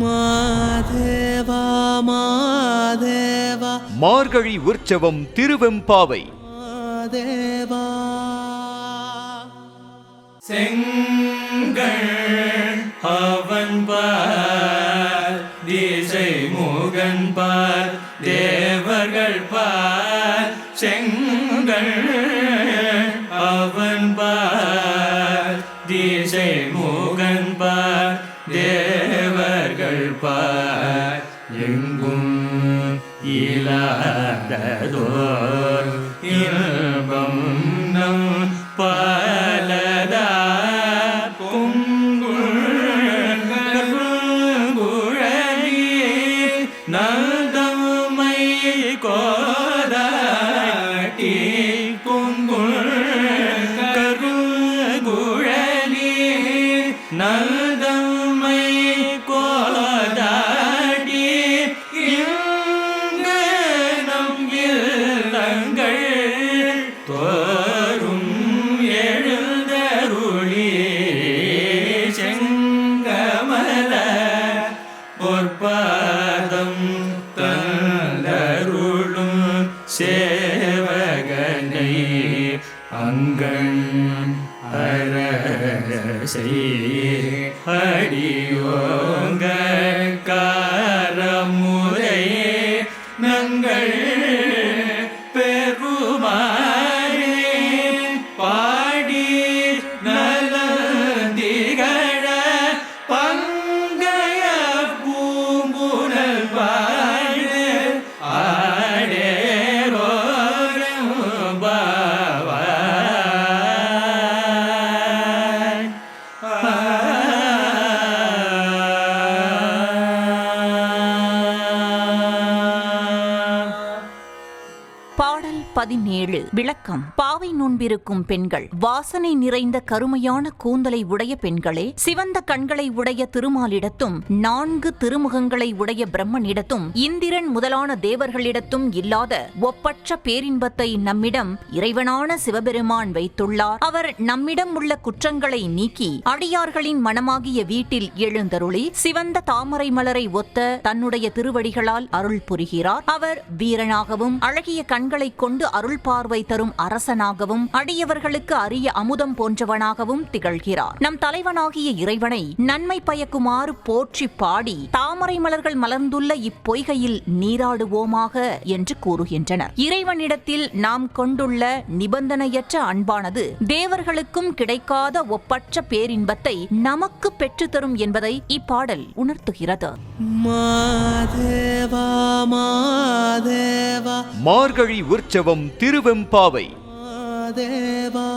மாதேவா மாதேவா மார்கழி உற்சவம் திருவெம்பாவை. மாதேவா செங்கள் அவன் பார் திசை முகன் பார் தேவர்கள் பார் செங்கள் அவன் பார் திசை முகன் பார் தேவர்கள் பார் எங்கும் இலாததோர் இன்பம் நம் பலதா நல்தமை கோதாட்டி குங்குள் கருங்குழலி நல்தமை கோதாட்டி இங்கு நம் இல்லங்கள் தோறும் எழுந்தருளி செங்கமல பொற்பாதம் தந்தருளும் சேவகனை அங்கண் அரசை அடியோங்க காரமுறை நங்கள் பெருமாறே பாடி நலந்திகழ பங்கைய பூம்புனல் பாடு ஆடேரோ பாடல் 17. விளக்கம். பாவை நோன்பிருக்கும் பெண்கள், வாசனை நிறைந்த கருமையான கூந்தலை உடைய பெண்களே, சிவந்த கண்களை உடைய திருமாலிடத்தும் 4 திருமுகங்களை உடைய பிரம்மனிடத்தும் இந்திரன் முதலான தேவர்களிடத்தும் இல்லாத ஒப்பற்ற பேரின்பத்தை நம்மிடம் இறைவனான சிவபெருமான் வைத்துள்ளார். அவர் நம்மிடம் உள்ள குற்றங்களை நீக்கி அடியார்களின் மனமாகிய வீட்டில் எழுந்தருளி சிவந்த தாமரை மலரை ஒத்த தன்னுடைய திருவடிகளால் அருள் புரிகிறார். அவர் வீரனாகவும் அழகிய கண்களை கொண்டு அருள் பார்வை தரும் அரசனாகவும் அடியவர்களுக்கு அரிய அமுதம் போன்றவனாகவும் திகழ்கிறார். நம் தலைவனாகிய இறைவனை நன்மை பயக்குமாறு போற்றி பாடி தாமரை மலர்கள் மலர்ந்துள்ள இப்பொய்கையில் நீராடுவோமாக என்று கூறுகின்றனர். இறைவனிடத்தில் நாம் கொண்டுள்ள நிபந்தனையற்ற அன்பானது தேவர்களுக்கும் கிடைக்காத ஒப்பற்ற பேரின்பத்தை நமக்கு பெற்றுத்தரும் என்பதை இப்பாடல் உணர்த்துகிறது. மாதேவா மாதேவா மார்கழி உற்சவம் திருவெம்பாவை. மாதேவா